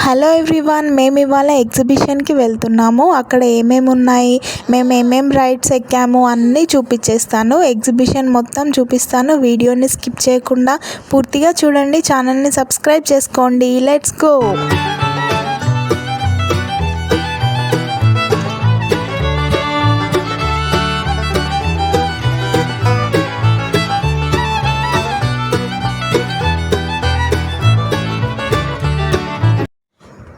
Hello everyone, మేము ఇవాళ ఎగ్జిబిషన్కి వెళ్తున్నాము. అక్కడ ఏమేమి ఉన్నాయి, మేము ఏమేమి రైడ్స్ ఎక్కాము అన్నీ చూపించేస్తాను. ఎగ్జిబిషన్ మొత్తం చూపిస్తాను. వీడియోని స్కిప్ చేయకుండా పూర్తిగా చూడండి. ఛానల్ని సబ్స్క్రైబ్ చేసుకోండి. Let's go.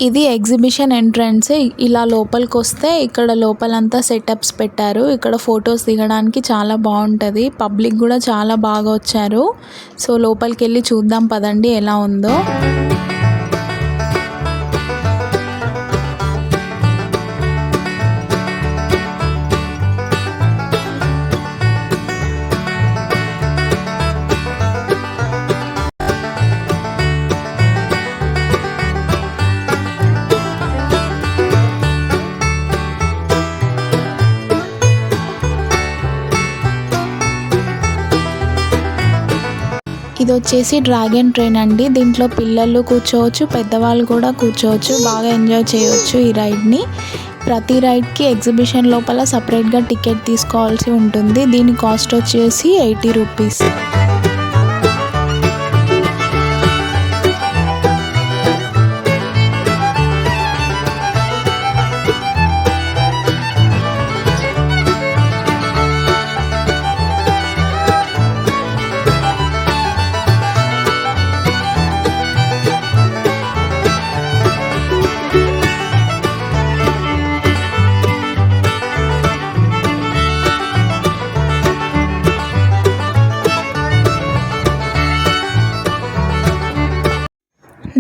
ఇది ఎగ్జిబిషన్ ఎంట్రన్స్. ఇలా లోపలికి వస్తే ఇక్కడ లోపలంతా సెటప్స్ పెట్టారు. ఇక్కడ ఫొటోస్ దిగడానికి చాలా బాగుంటుంది. పబ్లిక్ కూడా చాలా బాగా వచ్చారు. సో లోపలికి వెళ్ళి చూద్దాం పదండి ఎలా ఉందో. ఇది వచ్చేసి డ్రాగన్ ట్రైన్ అండి. దీంట్లో పిల్లలు కూర్చోవచ్చు, పెద్దవాళ్ళు కూడా కూర్చోవచ్చు. బాగా ఎంజాయ్ చేయవచ్చు ఈ రైడ్ని. ప్రతి రైడ్కి ఎగ్జిబిషన్ లోపల సపరేట్గా టికెట్ తీసుకోవాల్సి ఉంటుంది. దీని కాస్ట్ వచ్చేసి 80 రూపీస్.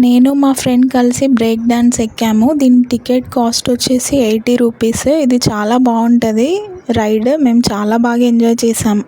నేను మా ఫ్రెండ్ కలిసి బ్రేక్ డ్యాన్స్ ఎక్కాము. దీని టికెట్ కాస్ట్ వచ్చేసి 80 రూపీస్. ఇది చాలా బాగుంటుంది రైడ్. మేము చాలా బాగా ఎంజాయ్ చేసాం.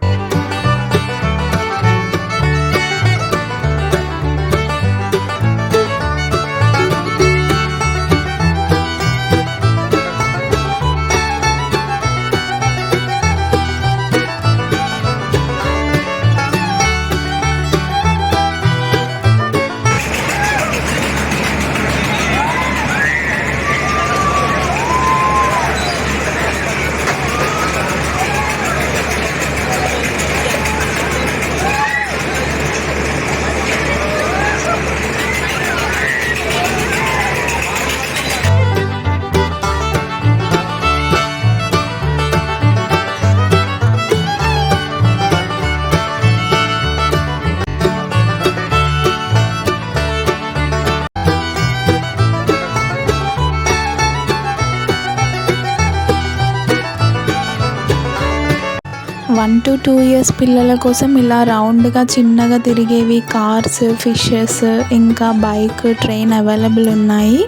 వన్ to 2 years పిల్లల కోసం ఇలా రౌండ్గా చిన్నగా తిరిగేవి కార్స్, ఫిషెస్, ఇంకా బైక్, ట్రైన్ అవైలబుల్ ఉన్నాయి.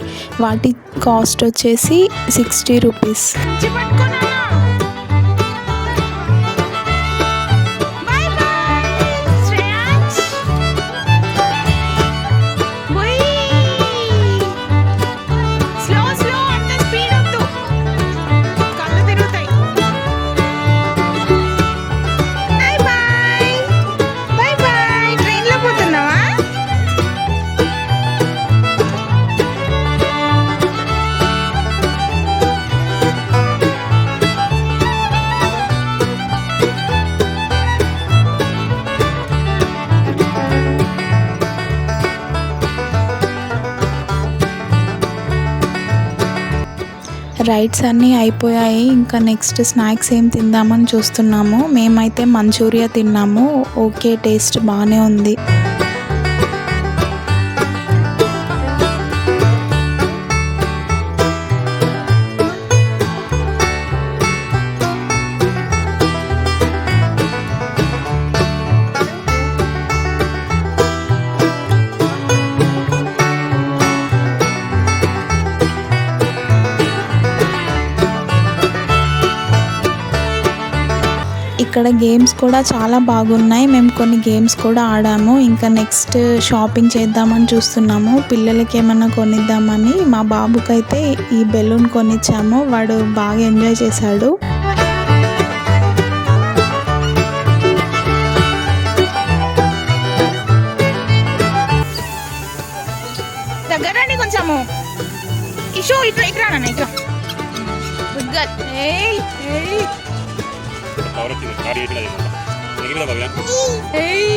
వాటి కాస్ట్ వచ్చేసి 60 రూపీస్. రైడ్స్ అన్నీ అయిపోయాయి. ఇంకా నెక్స్ట్ స్నాక్స్ ఏం తిందామని చూస్తున్నాము. మేమైతే మంచూరియా తిన్నాము. ఓకే, టేస్ట్ బాగానే ఉంది. ఇక్కడ గేమ్స్ కూడా చాలా బాగున్నాయి. మేము కొన్ని గేమ్స్ కూడా ఆడాము. ఇంకా నెక్స్ట్ షాపింగ్ చేద్దామని చూస్తున్నాము. పిల్లలకి ఏమన్నా కొనిద్దామని మా బాబుకైతే ఈ బెలూన్ కొనిచ్చాము. వాడు బాగా ఎంజాయ్ చేశాడు. దగ్గరండి కొంచెము. నిషో ఇట్లా ఇట్లా నాన్న ఇట్లా గుడ్ గర్ల్ ఏయ్ ఏయ్ పవర్ వచ్చింది గాడి ఇట్లా మిగిలిన బాగా ఏయ్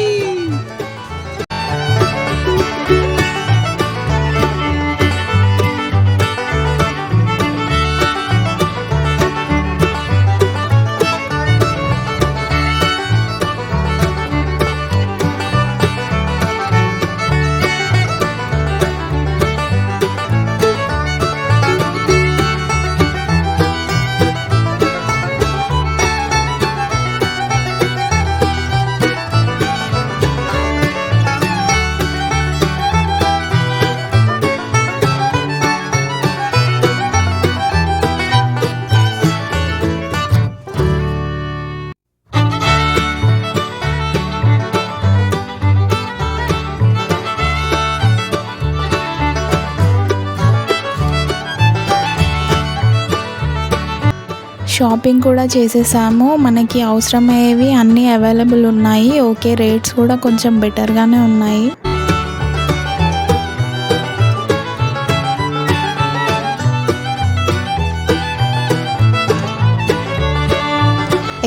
షాపింగ్ కూడా చేసేసాము. మనకి అవసరమయ్యేవి అన్నీ అవైలబుల్ ఉన్నాయి. ఓకే, రేట్స్ కూడా కొంచెం బెటర్గానే ఉన్నాయి.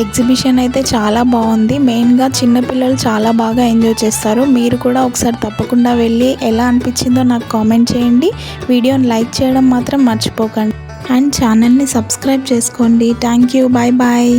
ఎగ్జిబిషన్ అయితే చాలా బాగుంది. మెయిన్గా చిన్నపిల్లలు చాలా బాగా ఎంజాయ్ చేస్తారు. మీరు కూడా ఒకసారి తప్పకుండా వెళ్ళి ఎలా అనిపించిందో నాకు కామెంట్ చేయండి. వీడియోని లైక్ చేయడం మాత్రం మర్చిపోకండి అండ్ ఛానల్ని సబ్స్క్రైబ్ చేసుకోండి. Thank you. Bye bye.